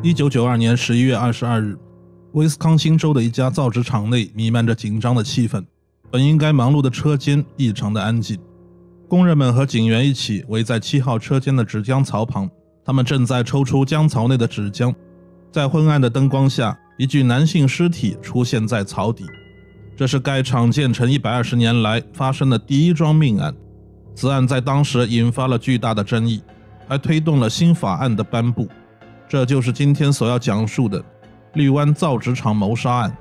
1992年11月22日，威斯康星州的一家造纸厂内弥漫着紧张的气氛，本应该忙碌的车间异常的安静。工人们和警员一起围在7号车间的纸浆槽旁，他们正在抽出浆槽内的纸浆。在昏暗的灯光下，一具男性尸体出现在槽底。这是该厂建成120年来发生的第一桩命案。此案在当时引发了巨大的争议，还推动了新法案的颁布。这就是今天所要讲述的绿湾造纸厂谋杀案。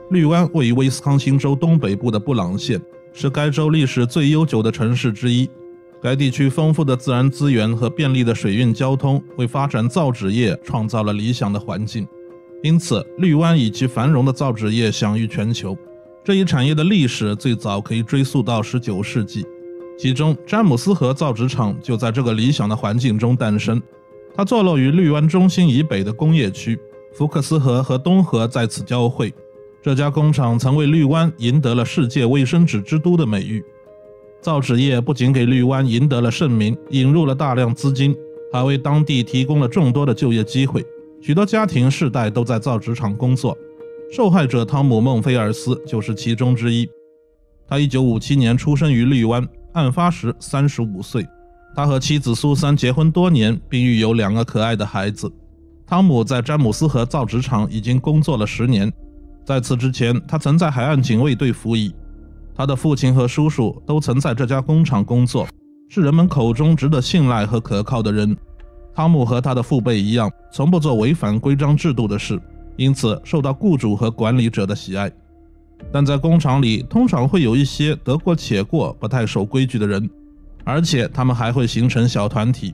绿湾位于威斯康星州东北部的布朗县，是该州历史最悠久的城市之一。该地区丰富的自然资源和便利的水运交通，为发展造纸业创造了理想的环境。因此，绿湾以其繁荣的造纸业享誉全球。这一产业的历史最早可以追溯到19世纪，其中詹姆斯河造纸厂就在这个理想的环境中诞生。它坐落于绿湾中心以北的工业区，福克斯河和东河在此交汇。这家工厂曾为绿湾赢得了世界卫生纸之都的美誉。造纸业不仅给绿湾赢得了盛名，引入了大量资金，还为当地提供了众多的就业机会。许多家庭世代都在造纸厂工作，受害者汤姆·孟菲尔斯就是其中之一。他1957年出生于绿湾，案发时35岁。他和妻子苏珊结婚多年，并育有2个可爱的孩子。汤姆在詹姆斯河造纸厂已经工作了10年，在此之前，他曾在海岸警卫队服役。他的父亲和叔叔都曾在这家工厂工作，是人们口中值得信赖和可靠的人。汤姆和他的父辈一样，从不做违反规章制度的事，因此受到雇主和管理者的喜爱。但在工厂里，通常会有一些得过且过、不太守规矩的人，而且他们还会形成小团体。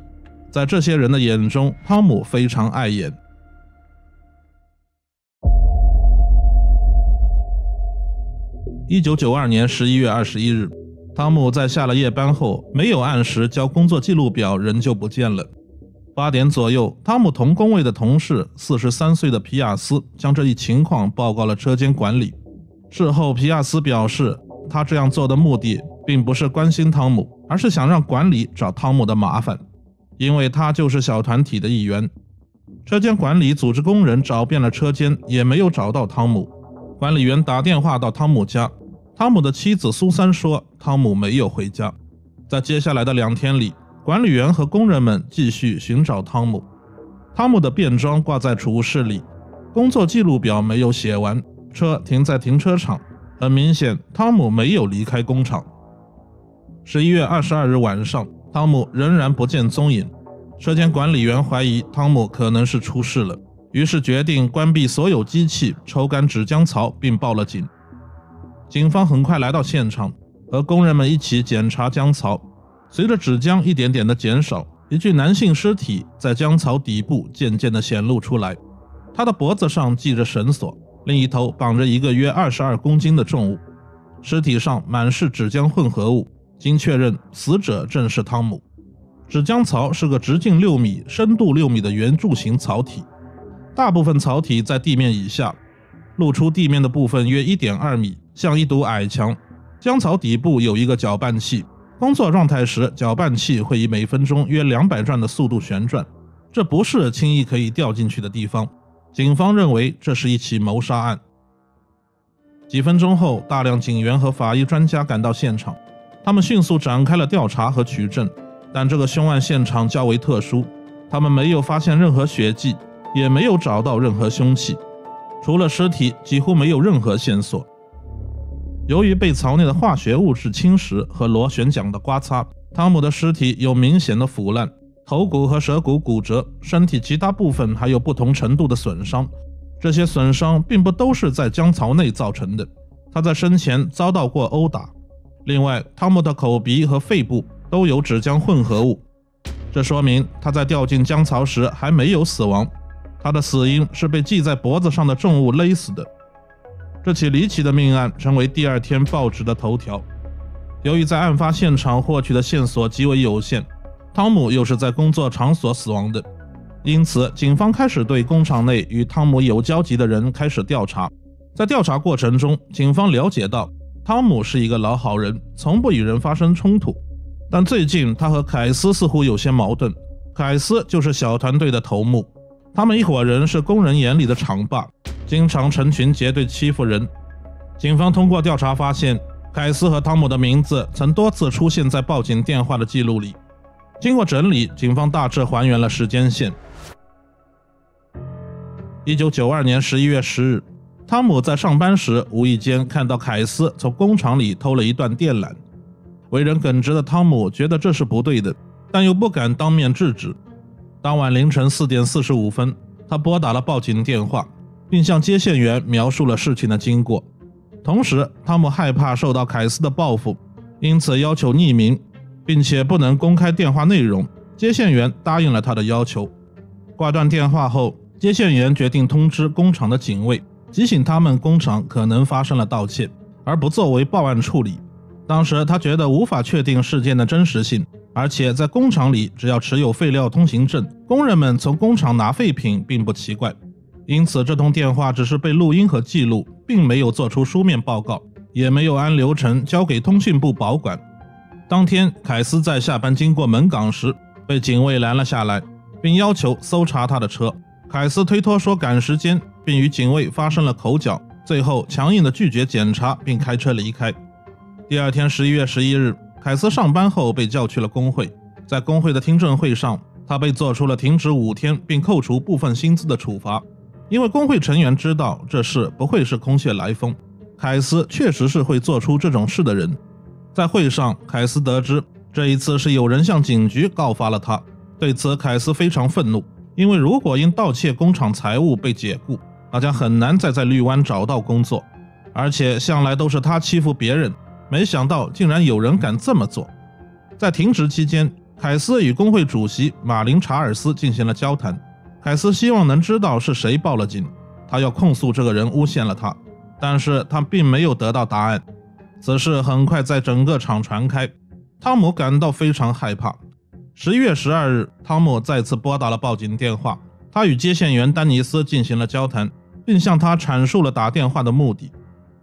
在这些人的眼中，汤姆非常碍眼。1992年11月21日，汤姆在下了夜班后，没有按时交工作记录表，人就不见了。8点左右，汤姆同工位的同事43岁的皮亚斯将这一情况报告了车间管理。事后，皮亚斯表示，他这样做的目的并不是关心汤姆，而是想让管理找汤姆的麻烦，因为他就是小团体的一员。车间管理组织工人找遍了车间，也没有找到汤姆。管理员打电话到汤姆家，汤姆的妻子苏珊说汤姆没有回家。在接下来的2天里，管理员和工人们继续寻找汤姆。汤姆的便装挂在储物室里，工作记录表没有写完，车停在停车场，很明显汤姆没有离开工厂。11月22日晚上，汤姆仍然不见踪影。车间管理员怀疑汤姆可能是出事了，于是决定关闭所有机器，抽干纸浆槽，并报了警。警方很快来到现场，和工人们一起检查浆槽。随着纸浆一点点的减少，一具男性尸体在浆槽底部渐渐地显露出来。他的脖子上系着绳索，另一头绑着一个约22公斤的重物。尸体上满是纸浆混合物，经确认，死者正是汤姆。纸浆槽是个直径6米、深度6米的圆柱形槽体，大部分槽体在地面以下，露出地面的部分约 1.2 米，像一堵矮墙。浆槽底部有一个搅拌器，工作状态时，搅拌器会以每分钟约200转的速度旋转，这不是轻易可以掉进去的地方。警方认为这是一起谋杀案。几分钟后，大量警员和法医专家赶到现场，他们迅速展开了调查和取证。但这个凶案现场较为特殊，他们没有发现任何血迹，也没有找到任何凶器，除了尸体，几乎没有任何线索。由于被槽内的化学物质侵蚀和螺旋桨的刮擦，汤姆的尸体有明显的腐烂，头骨和舌骨骨折，身体其他部分还有不同程度的损伤。这些损伤并不都是在浆槽内造成的，他在生前遭到过殴打。另外，汤姆的口鼻和肺部都有纸浆混合物，这说明他在掉进浆槽时还没有死亡，他的死因是被系在脖子上的重物勒死的。这起离奇的命案成为第2天报纸的头条。由于在案发现场获取的线索极为有限，汤姆又是在工作场所死亡的，因此警方开始对工厂内与汤姆有交集的人开始调查。在调查过程中，警方了解到汤姆是一个老好人，从不与人发生冲突，但最近他和凯斯似乎有些矛盾。凯斯就是小团队的头目，他们一伙人是工人眼里的厂霸，经常成群结队欺负人。警方通过调查发现，凯斯和汤姆的名字曾多次出现在报警电话的记录里。经过整理，警方大致还原了时间线。1992年11月10日，汤姆在上班时无意间看到凯斯从工厂里偷了一段电缆。为人耿直的汤姆觉得这是不对的，但又不敢当面制止。当晚凌晨4点45分，他拨打了报警电话，并向接线员描述了事情的经过。同时，汤姆害怕受到凯斯的报复，因此要求匿名，并且不能公开电话内容。接线员答应了他的要求。挂断电话后，接线员决定通知工厂的警卫，提醒他们工厂可能发生了盗窃，而不作为报案处理。当时他觉得无法确定事件的真实性，而且在工厂里只要持有废料通行证，工人们从工厂拿废品并不奇怪。因此这通电话只是被录音和记录，并没有做出书面报告，也没有按流程交给通讯部保管。当天凯斯在下班经过门岗时被警卫拦了下来，并要求搜查他的车。凯斯推脱说赶时间，并与警卫发生了口角，最后强硬地拒绝检查并开车离开。第二天11月11日，凯斯上班后被叫去了工会。在工会的听证会上，他被做出了停职5天并扣除部分薪资的处罚。因为工会成员知道这事不会是空穴来风，凯斯确实是会做出这种事的人。在会上，凯斯得知这一次是有人向警局告发了他。对此，凯斯非常愤怒，因为如果因盗窃工厂财物被解雇，他将很难再在绿湾找到工作，而且向来都是他欺负别人，没想到竟然有人敢这么做。在停职期间，凯斯与工会主席马林·查尔斯进行了交谈。凯斯希望能知道是谁报了警，他要控诉这个人诬陷了他，但是他并没有得到答案。此事很快在整个厂传开，汤姆感到非常害怕。11月12日，汤姆再次拨打了报警电话，他与接线员丹尼斯进行了交谈，并向他阐述了打电话的目的。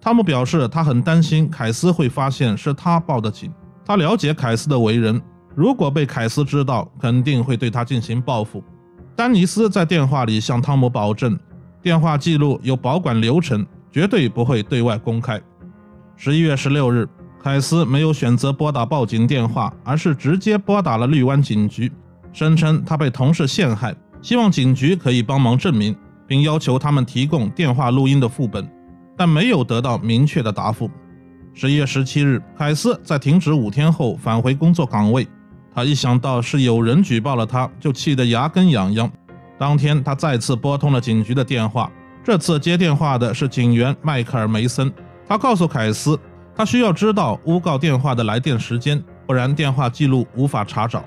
汤姆表示他很担心凯斯会发现是他报的警，他了解凯斯的为人，如果被凯斯知道，肯定会对他进行报复。丹尼斯在电话里向汤姆保证，电话记录有保管流程，绝对不会对外公开。11月16日，凯斯没有选择拨打报警电话，而是直接拨打了绿湾警局，声称他被同事陷害，希望警局可以帮忙证明，并要求他们提供电话录音的副本，但没有得到明确的答复。11月17日，凯斯在停职5天后返回工作岗位。他一想到是有人举报了他，就气得牙根痒痒。当天他再次拨通了警局的电话，这次接电话的是警员迈克尔·梅森。他告诉凯斯，他需要知道诬告电话的来电时间，不然电话记录无法查找。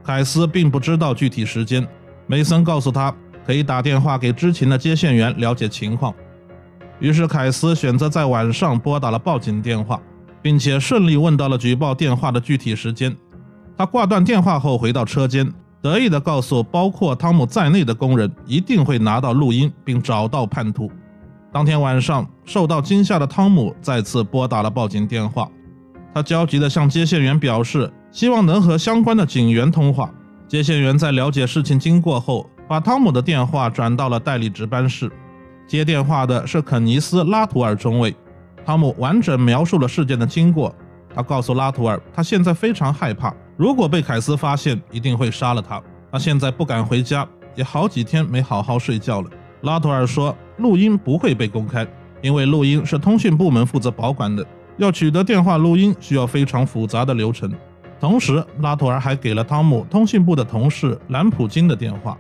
凯斯并不知道具体时间，梅森告诉他可以打电话给知情的接线员了解情况。于是凯斯选择在晚上拨打了报警电话，并且顺利问到了举报电话的具体时间。他挂断电话后回到车间，得意地告诉包括汤姆在内的工人一定会拿到录音并找到叛徒。当天晚上，受到惊吓的汤姆再次拨打了报警电话，他焦急地向接线员表示希望能和相关的警员通话。接线员在了解事情经过后，把汤姆的电话转到了代理值班室。接电话的是肯尼斯·拉图尔中尉。汤姆完整描述了事件的经过，他告诉拉图尔他现在非常害怕，如果被凯斯发现一定会杀了他，他现在不敢回家，也好几天没好好睡觉了。拉图尔说录音不会被公开，因为录音是通讯部门负责保管的，要取得电话录音需要非常复杂的流程。同时拉图尔还给了汤姆通讯部的同事兰普金的电话。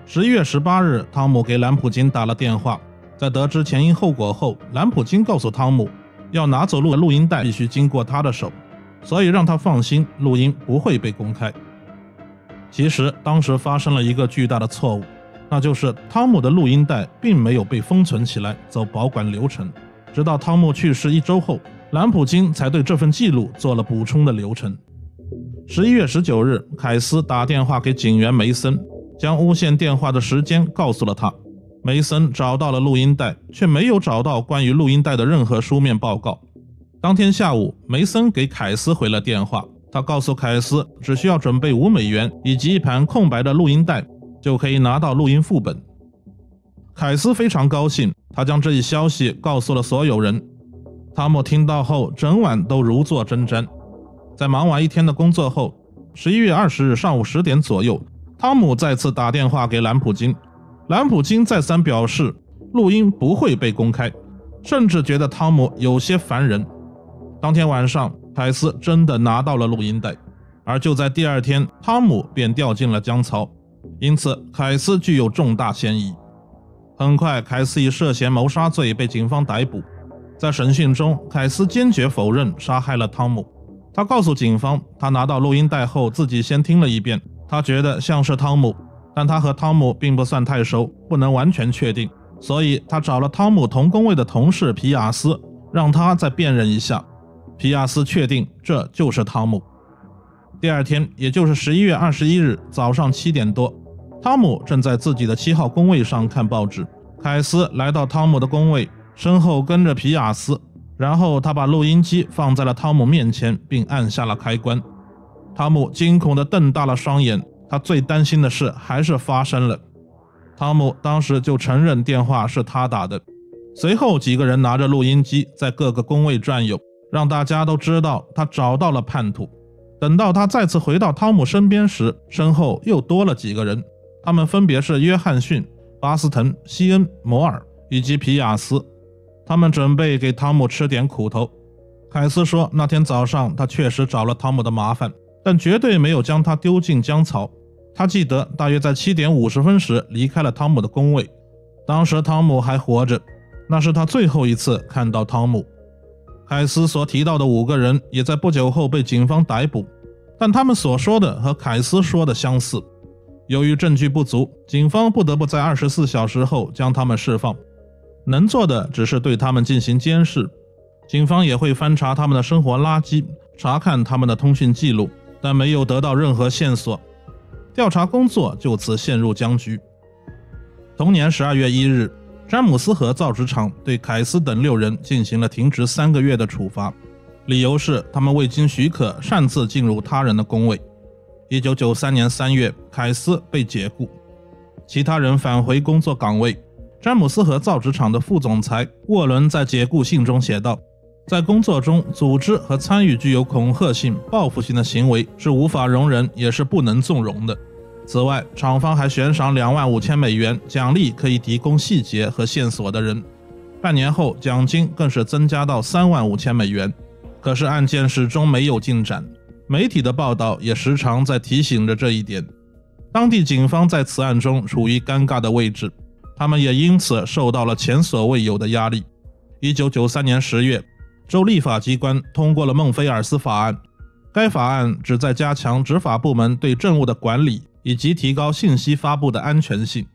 11月18日，汤姆给兰普金打了电话，在得知前因后果后，兰普金告诉汤姆要拿走录音带必须经过他的手，所以让他放心，录音不会被公开。其实当时发生了一个巨大的错误，那就是汤姆的录音带并没有被封存起来走保管流程，直到汤姆去世1周后，兰普金才对这份记录做了补充的流程。11月19日，凯斯打电话给警员梅森，将诬陷电话的时间告诉了他。梅森找到了录音带，却没有找到关于录音带的任何书面报告。当天下午，梅森给凯斯回了电话，他告诉凯斯只需要准备$5以及一盘空白的录音带，就可以拿到录音副本。凯斯非常高兴，他将这一消息告诉了所有人。汤姆听到后，整晚都如坐针毡。在忙完一天的工作后，11月20日上午10点左右，汤姆再次打电话给兰普金。兰普金再三表示录音不会被公开，甚至觉得汤姆有些烦人。当天晚上，凯斯真的拿到了录音带，而就在第二天，汤姆便掉进了江槽，因此凯斯具有重大嫌疑。很快，凯斯以涉嫌谋杀罪被警方逮捕。在审讯中，凯斯坚决否认杀害了汤姆。他告诉警方，他拿到录音带后自己先听了一遍，他觉得像是汤姆，但他和汤姆并不算太熟，不能完全确定，所以他找了汤姆同工位的同事皮亚斯，让他再辨认一下。皮亚斯确定这就是汤姆。第二天，也就是11月21日早上7点多，汤姆正在自己的7号工位上看报纸。凯斯来到汤姆的工位，身后跟着皮亚斯，然后他把录音机放在了汤姆面前，并按下了开关。汤姆惊恐地瞪大了双眼，他最担心的事还是发生了。汤姆当时就承认电话是他打的。随后几个人拿着录音机在各个工位转悠，让大家都知道他找到了叛徒。等到他再次回到汤姆身边时，身后又多了几个人，他们分别是约翰逊、巴斯滕、西恩、摩尔以及皮亚斯。他们准备给汤姆吃点苦头。凯斯说，那天早上他确实找了汤姆的麻烦，但绝对没有将他丢进江槽。他记得大约在7点50分时离开了汤姆的工位，当时汤姆还活着，那是他最后一次看到汤姆。凯斯所提到的5个人也在不久后被警方逮捕，但他们所说的和凯斯说的相似。由于证据不足，警方不得不在24小时后将他们释放，能做的只是对他们进行监视。警方也会翻查他们的生活垃圾，查看他们的通讯记录，但没有得到任何线索，调查工作就此陷入僵局。同年12月1日，詹姆斯河造纸厂对凯斯等6人进行了停职3个月的处罚，理由是他们未经许可擅自进入他人的工位。1993年3月，凯斯被解雇，其他人返回工作岗位。詹姆斯河造纸厂的副总裁沃伦在解雇信中写道，在工作中组织和参与具有恐吓性、报复性的行为是无法容忍也是不能纵容的。此外，厂方还悬赏$25,000奖励可以提供细节和线索的人。半年后，奖金更是增加到$35,000。可是案件始终没有进展，媒体的报道也时常在提醒着这一点。当地警方在此案中处于尴尬的位置，他们也因此受到了前所未有的压力。1993年10月，州立法机关通过了孟菲尔斯法案，该法案旨在加强执法部门对证物的管理，以及提高信息发布的安全性。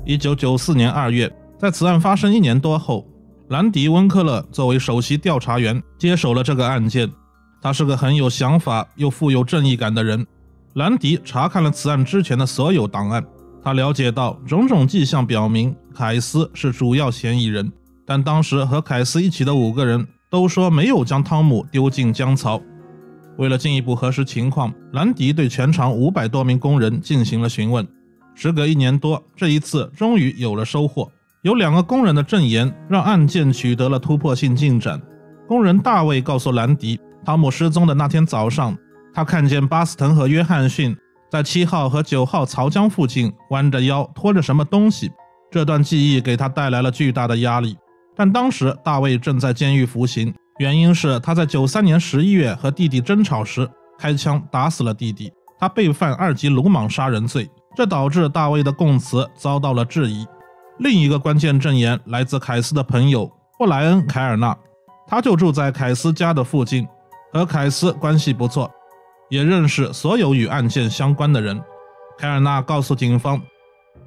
1994年2月，在此案发生1年多后，兰迪·温克勒作为首席调查员接手了这个案件。他是个很有想法又富有正义感的人。兰迪查看了此案之前的所有档案，他了解到种种迹象表明凯斯是主要嫌疑人，但当时和凯斯一起的5个人都说没有将汤姆丢进江槽。为了进一步核实情况，兰迪对全厂500多名工人进行了询问。时隔1年多，这一次终于有了收获。有2个工人的证言让案件取得了突破性进展。工人大卫告诉兰迪，汤姆失踪的那天早上，他看见巴斯滕和约翰逊在7号和9号槽江附近弯着腰拖着什么东西，这段记忆给他带来了巨大的压力。但当时大卫正在监狱服刑，原因是他在93年11月和弟弟争吵时开枪打死了弟弟，他被犯2级鲁莽杀人罪，这导致大卫的供词遭到了质疑。另一个关键证言来自凯斯的朋友布莱恩·凯尔纳，他就住在凯斯家的附近，和凯斯关系不错，也认识所有与案件相关的人。凯尔纳告诉警方，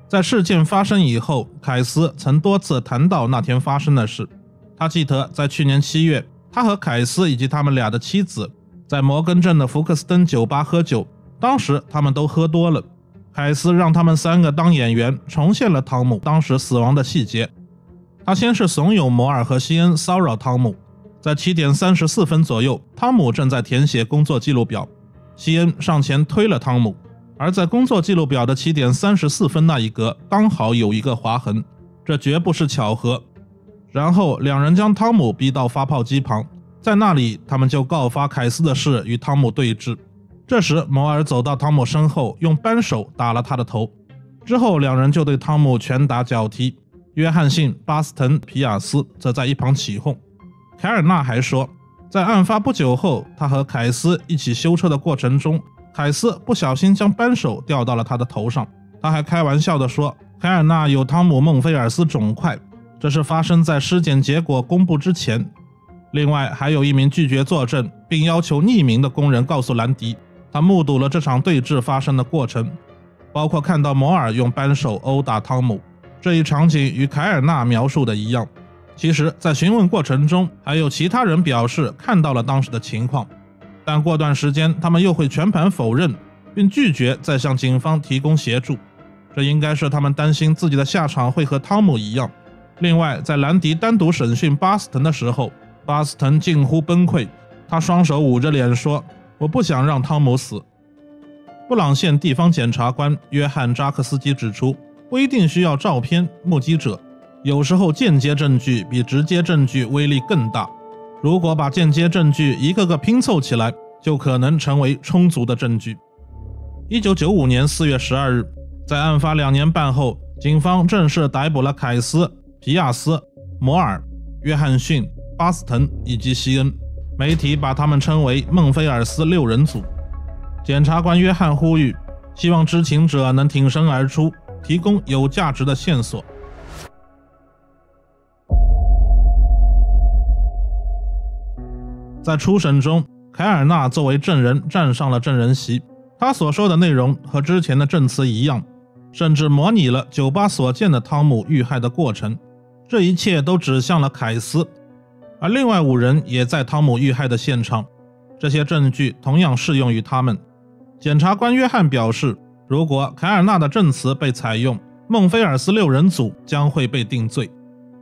在事件发生以后，凯斯曾多次谈到那天发生的事。他记得在去年7月，他和凯斯以及他们俩的妻子在摩根镇的福克斯登酒吧喝酒，当时他们都喝多了，凯斯让他们3个当演员，重现了汤姆当时死亡的细节。他先是怂恿摩尔和西恩骚扰汤姆，在7点34分左右，汤姆正在填写工作记录表，西恩上前推了汤姆，而在工作记录表的7点34分那一格刚好有一个划痕，这绝不是巧合。然后两人将汤姆逼到发泡机旁，在那里他们就告发凯斯的事与汤姆对峙。这时摩尔走到汤姆身后，用扳手打了他的头，之后两人就对汤姆拳打脚踢。约翰逊、巴斯滕、皮亚斯则在一旁起哄。凯尔纳还说，在案发不久后，他和凯斯一起修车的过程中，凯斯不小心将扳手掉到了他的头上。他还开玩笑地说，凯尔纳有汤姆·孟菲尔斯肿块，这是发生在尸检结果公布之前。另外还有一名拒绝作证并要求匿名的工人告诉兰迪，他目睹了这场对峙发生的过程，包括看到摩尔用扳手殴打汤姆。这一场景与凯尔纳描述的一样。其实在询问过程中，还有其他人表示看到了当时的情况，但过段时间他们又会全盘否认，并拒绝再向警方提供协助。这应该是他们担心自己的下场会和汤姆一样。另外在兰迪单独审讯巴斯滕的时候，巴斯滕近乎崩溃，他双手捂着脸说，我不想让汤姆死。布朗县地方检察官约翰扎克斯基指出，不一定需要照片、目击者，有时候间接证据比直接证据威力更大。如果把间接证据一个个拼凑起来，就可能成为充足的证据。1995年4月12日，在案发2年半后，警方正式逮捕了凯斯、皮亚斯、摩尔、约翰逊、巴斯滕以及西恩，媒体把他们称为孟菲尔斯6人组。检察官约翰呼吁，希望知情者能挺身而出，提供有价值的线索。在初审中，凯尔纳作为证人站上了证人席，他所说的内容和之前的证词一样，甚至模拟了酒吧所见的汤姆遇害的过程。这一切都指向了凯斯，而另外5人也在汤姆遇害的现场，这些证据同样适用于他们。检察官约翰表示，如果凯尔纳的证词被采用，孟菲尔斯6人组将会被定罪。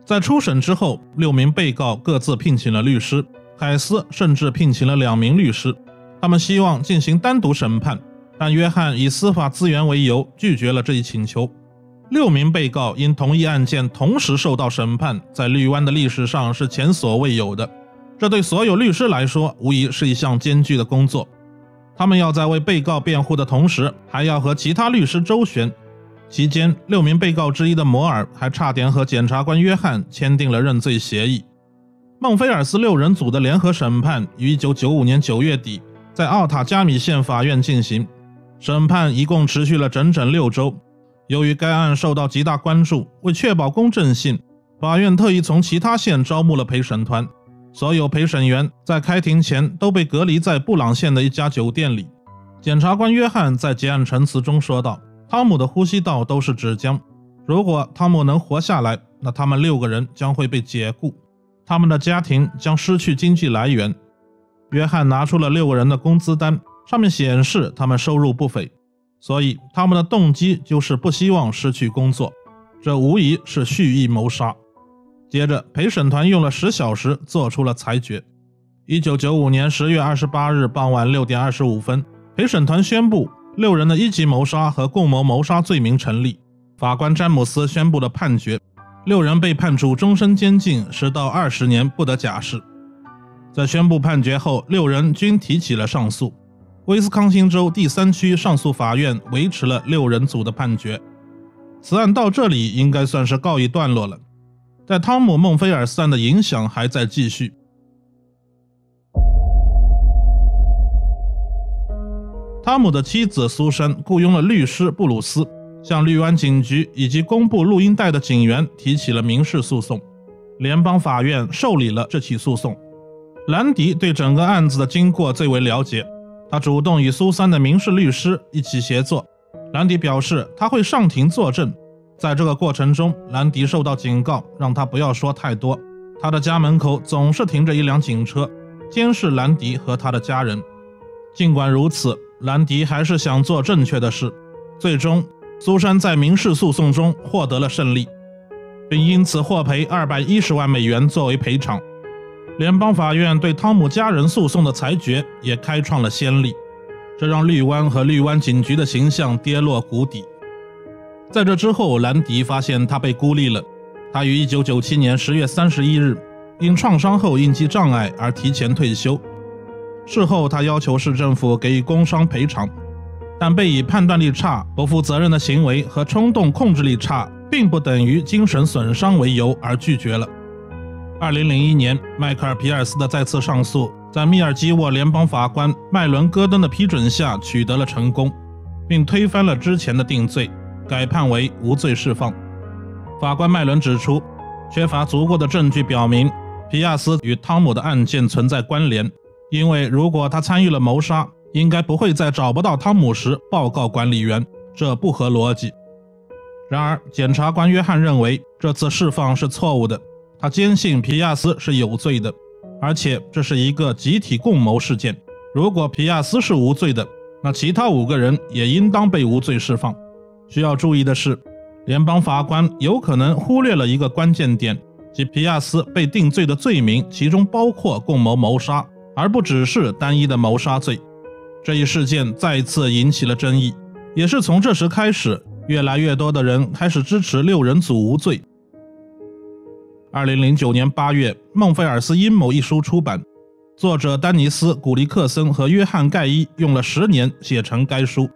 在初审之后，6名被告各自聘请了律师，凯斯甚至聘请了2名律师，他们希望进行单独审判，但约翰以司法资源为由拒绝了这一请求。6名被告因同一案件同时受到审判，在绿湾的历史上是前所未有的，这对所有律师来说无疑是一项艰巨的工作。他们要在为被告辩护的同时，还要和其他律师周旋。期间，6名被告之一的摩尔还差点和检察官约翰签订了认罪协议。孟菲尔斯6人组的联合审判于1995年9月底在奥塔加米县法院进行，审判一共持续了整整6周。由于该案受到极大关注，为确保公正性，法院特意从其他县招募了陪审团。所有陪审员在开庭前都被隔离在布朗县的一家酒店里。检察官约翰在结案陈词中说道，汤姆的呼吸道都是纸浆，如果汤姆能活下来，那他们6个人将会被解雇，他们的家庭将失去经济来源。约翰拿出了6个人的工资单，上面显示他们收入不菲，所以他们的动机就是不希望失去工作，这无疑是蓄意谋杀。接着陪审团用了10小时做出了裁决。1995年10月28日傍晚6点25分，陪审团宣布6人的1级谋杀和共谋谋杀罪名成立。法官詹姆斯宣布了判决，6人被判处终身监禁10到20年不得假释。在宣布判决后，6人均提起了上诉。威斯康星州第3区上诉法院维持了6人组的判决。此案到这里应该算是告一段落了，但汤姆·孟菲尔斯案的影响还在继续。汤姆的妻子苏珊雇佣了律师布鲁斯，向绿湾警局以及公布录音带的警员提起了民事诉讼。联邦法院受理了这起诉讼。兰迪对整个案子的经过最为了解，他主动与苏珊的民事律师一起协作。兰迪表示他会上庭作证，在这个过程中，兰迪受到警告，让他不要说太多。他的家门口总是停着一辆警车，监视兰迪和他的家人。尽管如此，兰迪还是想做正确的事。最终，苏珊在民事诉讼中获得了胜利，并因此获赔210万美元作为赔偿。联邦法院对汤姆家人诉讼的裁决也开创了先例，这让绿湾和绿湾警局的形象跌落谷底。在这之后，兰迪发现他被孤立了。他于1997年10月31日因创伤后应激障碍而提前退休。事后，他要求市政府给予工伤赔偿，但被以判断力差、不负责任的行为和冲动控制力差并不等于精神损伤为由而拒绝了。2001年，迈克尔·皮尔斯的再次上诉在密尔基沃联邦法官麦伦·戈登的批准下取得了成功，并推翻了之前的定罪，改判为无罪释放。法官麦伦指出，缺乏足够的证据表明皮亚斯与汤姆的案件存在关联，因为如果他参与了谋杀，应该不会在找不到汤姆时报告管理员，这不合逻辑。然而，检察官约翰认为这次释放是错误的，他坚信皮亚斯是有罪的，而且这是一个集体共谋事件。如果皮亚斯是无罪的，那其他5个人也应当被无罪释放。需要注意的是，联邦法官有可能忽略了一个关键点，即皮亚斯被定罪的罪名其中包括共谋谋杀，而不只是单一的谋杀罪。这一事件再次引起了争议，也是从这时开始，越来越多的人开始支持6人组无罪。2009年8月，《孟菲尔斯阴谋》一书出版，作者丹尼斯·古利克森和约翰·盖伊用了10年写成该书。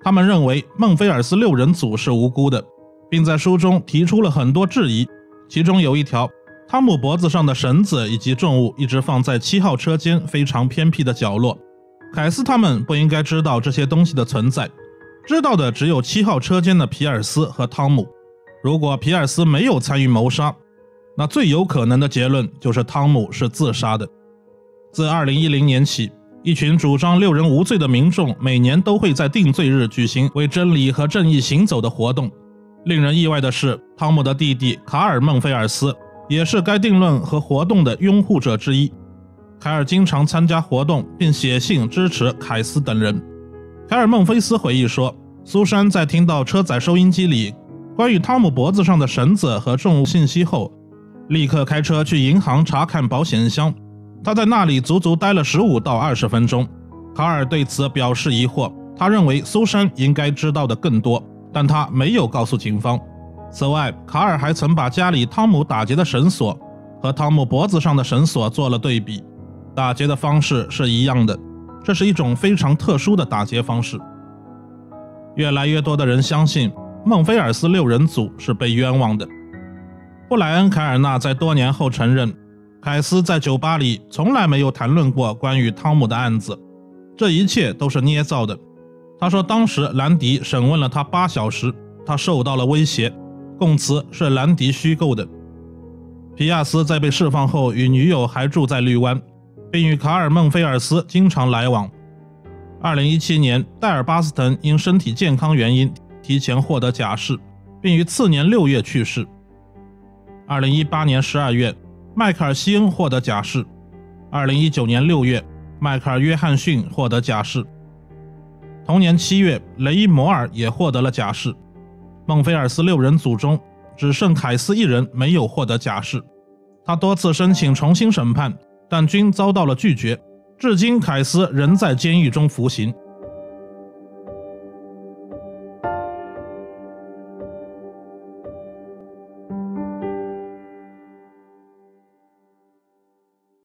他们认为孟菲尔斯6人组是无辜的，并在书中提出了很多质疑，其中有一条，汤姆脖子上的绳子以及重物一直放在7号车间非常偏僻的角落，凯斯他们不应该知道这些东西的存在，知道的只有7号车间的皮尔斯和汤姆。如果皮尔斯没有参与谋杀，那最有可能的结论就是汤姆是自杀的。自2010年起，一群主张6人无罪的民众每年都会在定罪日举行为真理和正义行走的活动。令人意外的是，汤姆的弟弟卡尔·孟菲尔斯也是该定论和活动的拥护者之一。凯尔经常参加活动并写信支持凯斯等人。凯尔·孟菲斯回忆说，苏珊在听到车载收音机里关于汤姆脖子上的绳子和重物信息后，立刻开车去银行查看保险箱。他在那里足足待了15到20分钟。卡尔对此表示疑惑，他认为苏珊应该知道的更多，但他没有告诉警方。此外，卡尔还曾把家里汤姆打结的绳索和汤姆脖子上的绳索做了对比，打结的方式是一样的，这是一种非常特殊的打结方式。越来越多的人相信孟菲尔斯6人组是被冤枉的。布莱恩·凯尔纳在多年后承认，凯斯在酒吧里从来没有谈论过关于汤姆的案子，这一切都是捏造的。他说当时兰迪审问了他8小时，他受到了威胁，供词是兰迪虚构的。皮亚斯在被释放后与女友还住在绿湾，并与卡尔·孟菲尔斯经常来往。2017年，戴尔·巴斯滕因身体健康原因提前获得假释，并于次年6月去世。2018年12月，迈克尔·希恩获得假释。2019年6月，迈克尔·约翰逊获得假释。同年7月，雷伊·摩尔也获得了假释。孟菲尔斯6人组中，只剩凯斯1人没有获得假释。他多次申请重新审判，但均遭到了拒绝。至今，凯斯仍在监狱中服刑。